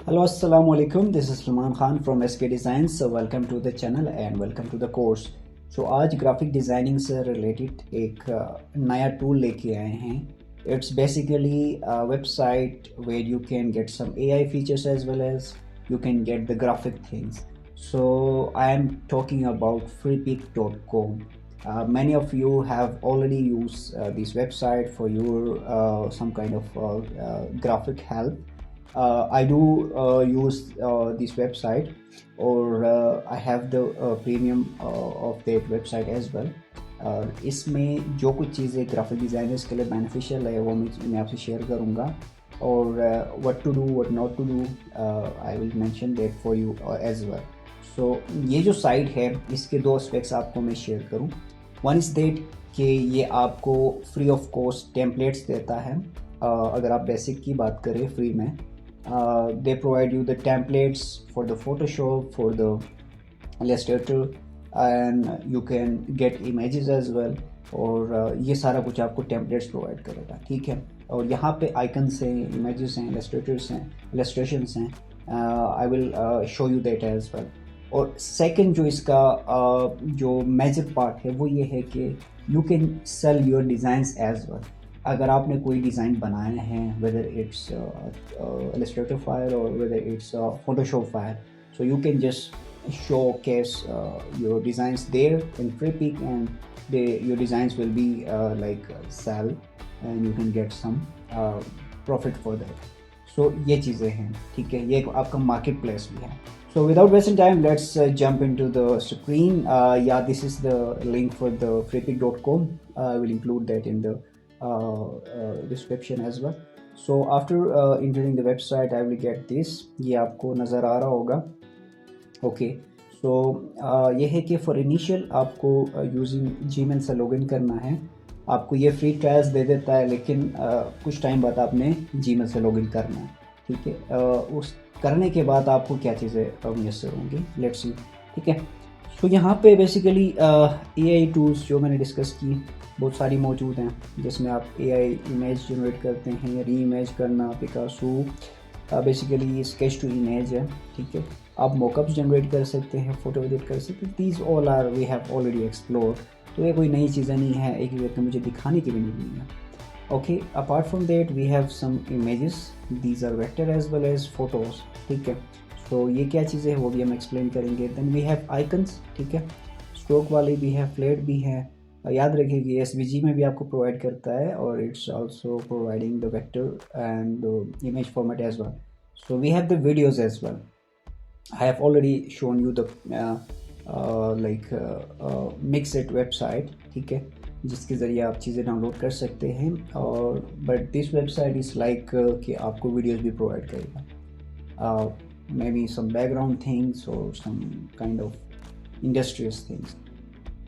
Hello, Assalamu alaikum. This is Salman Khan from SK Designs. So welcome to the channel and welcome to the course. So आज graphic designing से related एक नया tool लेके आए हैं. It's basically a website where you can get some AI features as well as you can get the graphic things. So I am talking about freepik.com. Many of you have already used this website for your some kind of graphic help. I do use this website, or I have the premium of that website as well. इसमें जो कुछ चीज़ें graphic designers के लिए beneficial है वो मैं आपसे शेयर करूँगा, और what to do what not to do I will mention that for you as well. So ये जो साइट है इसके दो एस्पेक्ट्स आपको मैं शेयर करूँ. वन इज़ दैट कि ये आपको फ्री ऑफ कॉस्ट टेम्पलेट्स देता है. अगर आप बेसिक की बात करें फ्री में, they provide you the templates for the Photoshop, for the Illustrator, and you can get images as well. और ये सारा कुछ आपको टेम्पलेट्स प्रोवाइड करेगा, ठीक है. और यहाँ पे आइकन्स हैं, इमेजेस हैं, इलस्ट्रेशंस हैं. I will show you that as well. और सेकंड जो इसका जो मेजर पार्ट है वो ये है कि you can sell your designs as well. अगर आपने कोई डिज़ाइन बनाए हैं, वेदर इट्स इलस्ट्रेटर फाइल और whether it's Photoshop file, so you can just showcase your designs there in Freepik, and your designs will be like sell, and you can get some profit for that. So ये चीज़ें हैं, ठीक है. ये आपका market place भी है. So without wasting time, let's jump into the screen. Yeah, this is the link for the freepik.com. I will include that in the description as well. So after entering the website, I will get this. ये आपको नज़र आ रहा होगा. Okay, so ये है कि for initial आपको using Gmail से लॉगिन करना है. आपको ये फ्री ट्रायल्स दे देता है, लेकिन कुछ टाइम बाद आपने जीमेल से लॉगिन करना है, ठीक है. उस करने के बाद आपको क्या चीज़ें मुयसर होंगी, लेट्स सी, ठीक है. तो यहाँ पे बेसिकली AI टूल्स जो मैंने डिस्कस की बहुत सारी मौजूद हैं, जिसमें आप AI इमेज जनरेट करते हैं, री इमेज करना, Picasso, basically sketch to image है, ठीक है. आप मॉकअप्स जनरेट कर सकते हैं, फोटो एडिट कर सकते हैं. These all are we have already explored. तो ये कोई नई चीज़ें नहीं है, एक करके मुझे दिखाने की भी नहीं है. Okay, apart from that we have some images. These are vector as well as photos, ठीक है. तो ये क्या चीज़ें हैं वो भी हम एक्सप्लेन करेंगे. देन वी हैव आइकन्स, ठीक है. स्ट्रोक वाले भी है, फ्लैट भी है. याद रखिए कि SVG में भी आपको प्रोवाइड करता है, और it's also providing the vector and image format as well. So we have the videos as well. I have already shown you the Mixit website, ठीक है, जिसके ज़रिए आप चीज़ें डाउनलोड कर सकते हैं. और but this website is like कि आपको वीडियोस भी प्रोवाइड करेगा, maybe some background things और some kind of industrious things.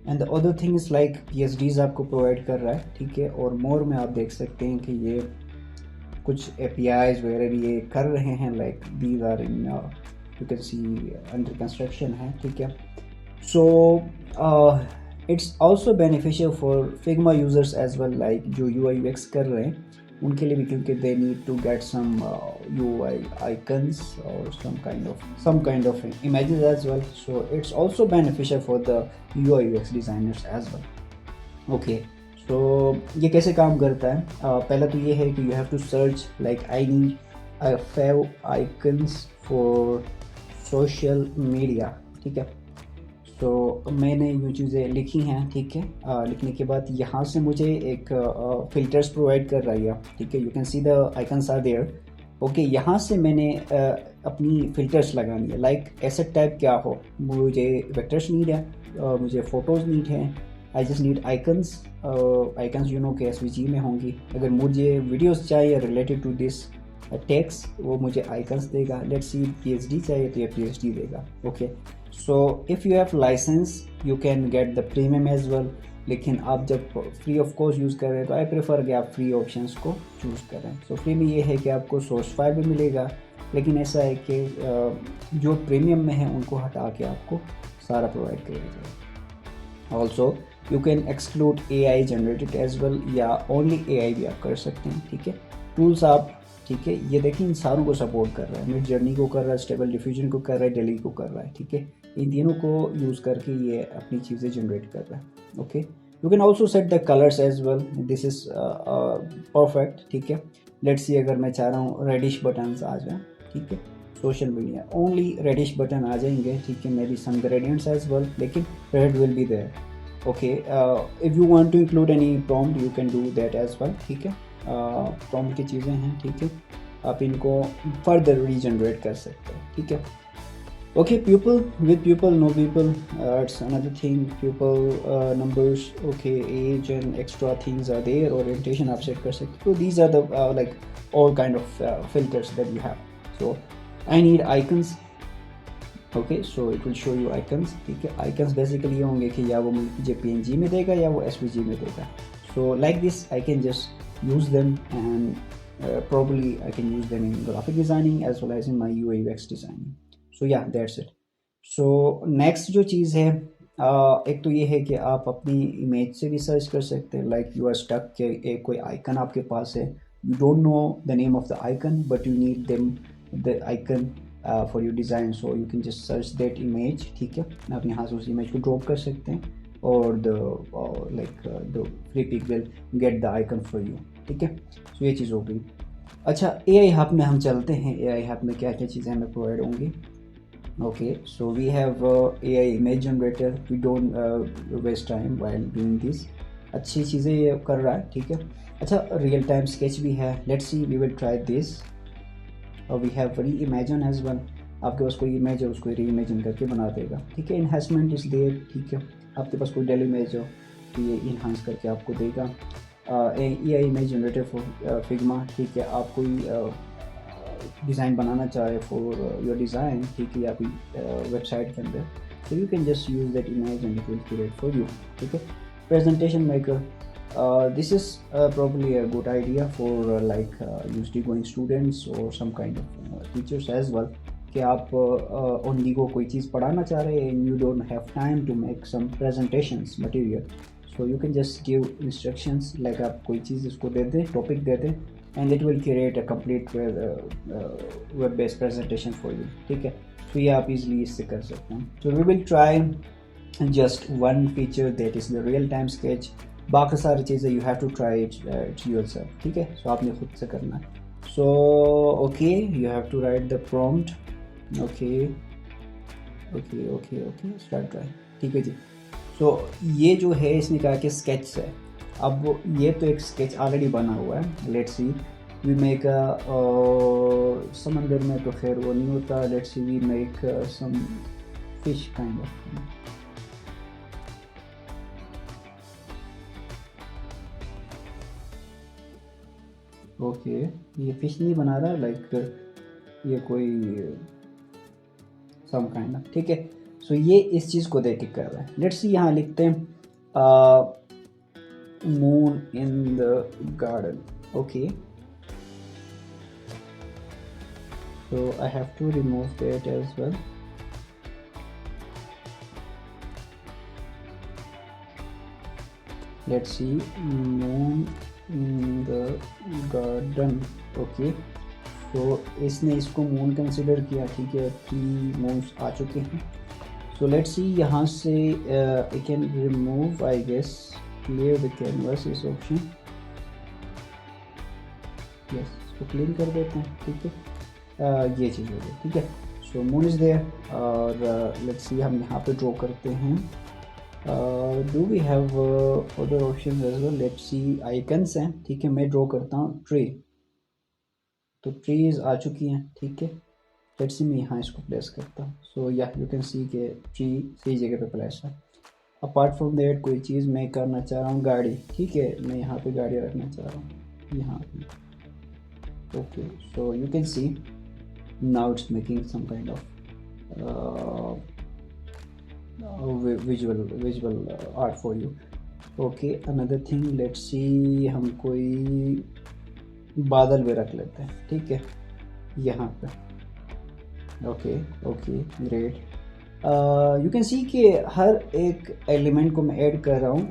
And the other thing is like PSDs आपको प्रोवाइड कर रहा है, ठीक है. और मोर में आप देख सकते हैं कि ये कुछ APIs वगैरह भी ये कर रहे हैं, like these are in you can see under construction है, ठीक है. So it's also beneficial for Figma users as well, like जो UI UX कर रहे हैं उनके लिए भी, क्योंकि they need to get some UI icons और some kind of images as well. So it's also beneficial for the UI UX designers as well. Okay. तो ये कैसे काम करता है? पहला तो ये है कि you have to search like I need 5 icons for social media, ठीक है. तो मैंने ये चीज़ें लिखी हैं, ठीक है. लिखने के बाद यहाँ से मुझे एक फ़िल्टर्स प्रोवाइड कर रही है, ठीक है. You can see the icons are there. Okay, यहाँ से मैंने अपनी फ़िल्टर्स लगानी है, लाइक एसेट टाइप क्या हो. मुझे वेक्टर्स नीड है, मुझे फ़ोटोज़ नीड है. I just need icons. Icons you know के SVG में होंगी. अगर मुझे वीडियोस चाहिए रिलेटेड टू दिस टेक्स्ट, वो मुझे आइकन्स देगा. लेट्स सी PSD चाहिए तो ये PSD देगा. Okay, so if you have licence you can get the premium as well. लेकिन आप जब फ्री ऑफ कॉस्ट यूज़ कर रहे हैं तो आई प्रेफर कि आप फ्री ऑप्शंस को चूज़ करें. सो फ्री में ये है कि आपको सोर्स फाइल भी मिलेगा, लेकिन ऐसा है कि जो प्रीमियम में है उनको हटा के आपको सारा प्रोवाइड किया जाएगा. Also you can exclude AI generated as well, या ओनली AI भी आप कर सकते हैं, ठीक है. टूल्स आप ठीक है। ये देखिए इन सारों को सपोर्ट कर रहा है, मिड जर्नी को कर रहा है, स्टेबल डिफ्यूजन को कर रहा है, डेली को कर रहा है, ठीक है। इन तीनों को यूज़ करके ये अपनी चीज़ें जनरेट कर रहा है। Okay, you can also set the colours as well, this is perfect, ठीक है। लेट्स सी अगर मैं चाह रहा हूँ रेडिश बटन्स आ जाए, ठीक है, social media only reddish button आ जाएंगे, ठीक है। Maybe some gradients as well, लेकिन red will be there. Okay, if you want to include any prompt you can do that as well, ठीक है। प्रॉम्प्ट की चीज़ें हैं, ठीक है, आप इनको फर्दर रीजनरेट कर सकते हैं, ठीक है। Okay, people with people no people it's another thing, people numbers, okay, as and extra things are there, orientation आप सेट कर सकते हो। तो these are the like all kind of filters that you have. So I need icons, okay, so it will show you icons, ठीक है। Icons basically ये होंगे कि या वो मुझे PNG में देगा या वो SVG में देगा। So like this I can just use them, and probably I can use them in graphic designing as well as in my UI UX designing. So yeah, that's it. So next जो चीज़ है, एक तो ये है कि आप अपनी image से भी सर्च कर सकते हैं, लाइक यू आर स्टक के एक कोई आइकन आपके पास है, you don't know the name of the icon but you need them the icon for your design, so you can just search that image, ठीक है। आप यहाँ से उस इमेज को ड्रॉप कर सकते हैं और the Freepik will get the icon for you, ठीक है। सो ये चीज़ हो गई। अच्छा, AI हब में हम चलते हैं। AI हब में क्या क्या चीज़ें हमें प्रोवाइड होंगी। Okay, so we have AI image generator, we don't waste time while doing this. अच्छी चीज़ें ये कर रहा है, ठीक है। अच्छा, रियल टाइम स्केच भी है, let's see, we will try this. और we have reimagine as well, आपके पास कोई इमेज है उसको री इमेजिन करके बना देगा, ठीक है। इन्हांसमेंट इज देयर, ठीक है। आपके पास कोई डेली इमेज हो तो ये इन्हांस करके आपको देगा। AI image generator for Figma, ठीक है। आप कोई डिज़ाइन बनाना चाह रहे फॉर योर डिज़ाइन, ठीक है, या कोई वेबसाइट के अंदर, so you can just use that image and it will create for you, ठीक है। Presentation maker, this is probably a good idea for university going students or some kind of teachers as well, कि आप only को कोई चीज़ पढ़ाना चाह रहे हैं and you don't have time to make some presentations material, so you can just give instructions, like आप कोई चीज़ इसको दे दें, टॉपिक दे दें, and it will create a complete web based presentation for you, ठीक है। तो ये आप इजीली इससे कर सकते हैं। So we will try just one feature, that is the real time sketch। बाकी सारी चीज़ें you have to try it yourself, ठीक है। So आपने खुद से करना है। So okay, you have to write the prompt, okay, start try, ठीक है जी। So ये जो है इसने कहा कि स्केच है, अब ये तो एक स्केच ऑलरेडी बना हुआ है। लेट्स सी, वी मेक समंदर में तो खैर वो नहीं होता, let's see we make some fish kind of, okay, ये फिश नहीं बना रहा, लाइक ये कोई सम काइंड ऑफ, ठीक है। सो ये इस चीज़ को देख के कर रहा है। लेट्स सी यहाँ लिखते हैं moon in the garden, okay. So I have to remove that as well. Let's see, moon in the garden, okay. So इसने इसको मून कंसिडर किया, ठीक है। 3 मून्स आ चुके हैं। So let's see, यहाँ से I can remove, I guess, clear the canvas is option, yes, इसको क्लीन कर देते हैं, ठीक है। ये चीज़ हो गई, ठीक है। सो मून इज़ देयर, और लेट्स सी हम यहाँ पे ड्रॉ करते हैं। Do we have other option as well, let's see, icons हैं, ठीक है। मैं ड्रॉ करता हूँ ट्री, तो ट्रीज आ चुकी हैं, ठीक है। लेट्स सी, मैं यहाँ इसको प्लेस करता हूँ। सो या यू कैन सी के ट्री सही जगह पे प्लेस है। अपार्ट फ्रॉम दैट कोई चीज़ मैं करना चाह रहा हूँ गाड़ी, ठीक है, मैं यहाँ पे गाड़ी रखना चाह रहा हूँ यहाँ पे, okay. So you can C now it's making some kind of visual art for you, okay। another thing, let's see, हम कोई बादल भी रख लेते हैं, ठीक है, यहाँ पे, ओके, ग्रेट। यू कैन सी कि हर एक एलिमेंट को मैं ऐड कर रहा हूँ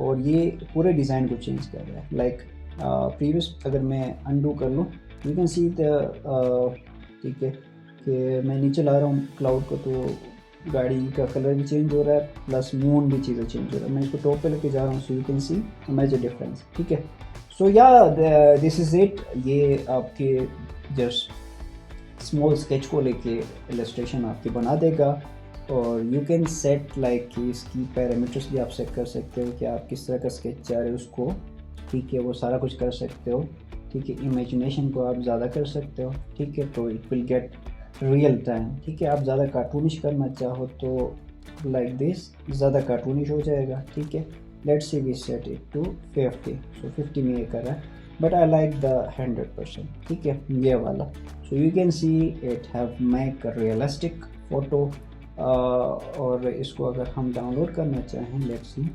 और ये पूरे डिज़ाइन को चेंज कर रहा है। लाइक प्रीवियस, अगर मैं अनडू कर लूँ यू कैन सी द ठीक है कि मैं नीचे ला रहा हूँ क्लाउड को तो गाड़ी का कलर भी चेंज हो रहा है प्लस मून भी चीज़ें चेंज हो रहा है। मैं इसको टॉप पे लेके जा रहा हूँ so you can see major difference. ठीक है, सो या दिस इज़ इट। ये आपके जस्ट स्मॉल स्केच को लेके इलस्ट्रेशन आपके बना देगा और यू कैन सेट लाइक कि इसकी पैरामीटर्स भी आप सेट कर सकते हो कि आप किस तरह का स्केच चाह रहे हो उसको। ठीक है, वो सारा कुछ कर सकते हो। ठीक है, इमेजिनेशन को आप ज़्यादा कर सकते हो। ठीक है, तो it will get real time. ठीक है, आप ज़्यादा कार्टूनिश करना चाहो तो लाइक दिस ज़्यादा कार्टूनिश हो जाएगा। ठीक है, let's see we set it to 50, so 50 में ये कर रहा है बट आई लाइक द 100%। ठीक है, ये वाला। सो you can see it have make realistic photo. और इसको अगर हम डाउनलोड करना चाहें, let's see,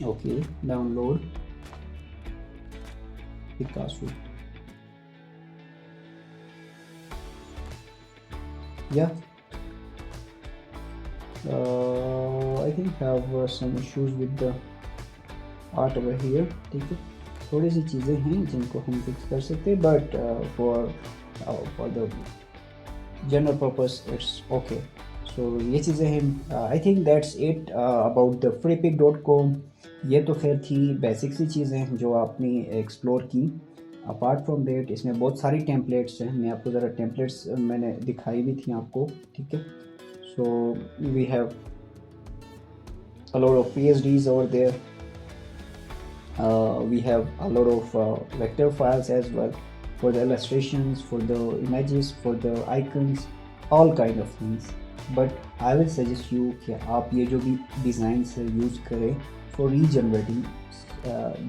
okay download Picasso, yeah, I think have some issues with the art over here। ठीक है, थोड़ी सी चीज़ें हैं जिनको हम फिक्स कर सकते हैं but for the general purpose it's okay. So ये चीज़ें हैं। I think that's it about the freepik.com। ये तो खैर थी बेसिक सी चीज़ें जो आपने एक्सप्लोर की। अपार्ट फ्रॉम दैट इसमें बहुत सारी टेम्पलेट्स हैं। मैं आपको ज़रा टेम्पलेट्स मैंने दिखाई भी थी आपको। ठीक है, so we have a lot of PhDs over there। We have a lot of vector files as well for the illustrations, for the images, for the icons, all kind of things। But I will suggest you कि आप ये जो भी designs use करें for regenerating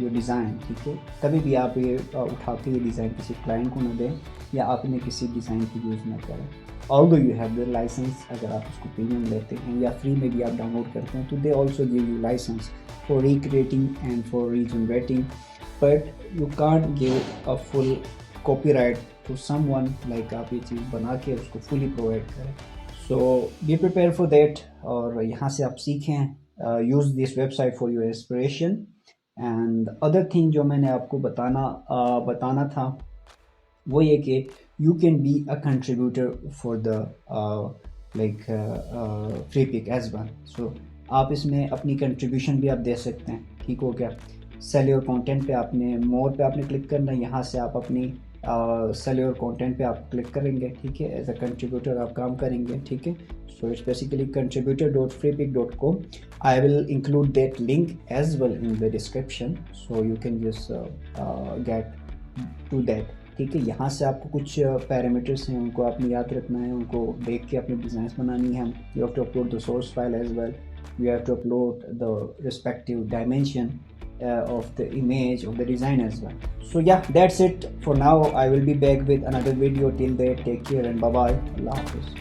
your design. ठीक है, कभी भी आप ये उठा के ये डिज़ाइन किसी क्लाइंट को ना दें या आपने किसी डिज़ाइन की यूज़ ना करें। Although you have the licence, अगर आप उसको प्रीमियम लेते हैं या फ्री में भी आप डाउनलोड करते हैं तो they also give you licence for recreating and for regenerating, but you can't give a full copyright to someone like आप ये चीज़ बना के उसको फुली प्रोवाइड करें। So be prepare for that और यहाँ से आप सीखें। Use this website for your inspiration. And other thing जो मैंने आपको बताना था वो ये कि you can be a contributor for the like Freepik as well। so आप इसमें अपनी कंट्रीब्यूशन भी आप दे सकते हैं। ठीक हो गया, सेल योर कंटेंट पे आपने मोर पे आपने क्लिक करना है। यहाँ से आप अपनी सेल योर कंटेंट पे आप क्लिक करेंगे। ठीक है, एज अ कंट्रीब्यूटर आप काम करेंगे। ठीक है, so it's basically contributor.freepik.com। I will include that link as well in the description so you can just get to that. ठीक है, यहाँ से आपको कुछ पैरामीटर्स हैं उनको आपने याद रखना है, उनको देख के अपनी डिज़ाइंस बनानी है। You have to upload the source file as well, you have to upload the respective dimension of the image of the design as well। so yeah, that's it for now। I will be back with another video। till then, take care and bye bye। Allah Hafiz।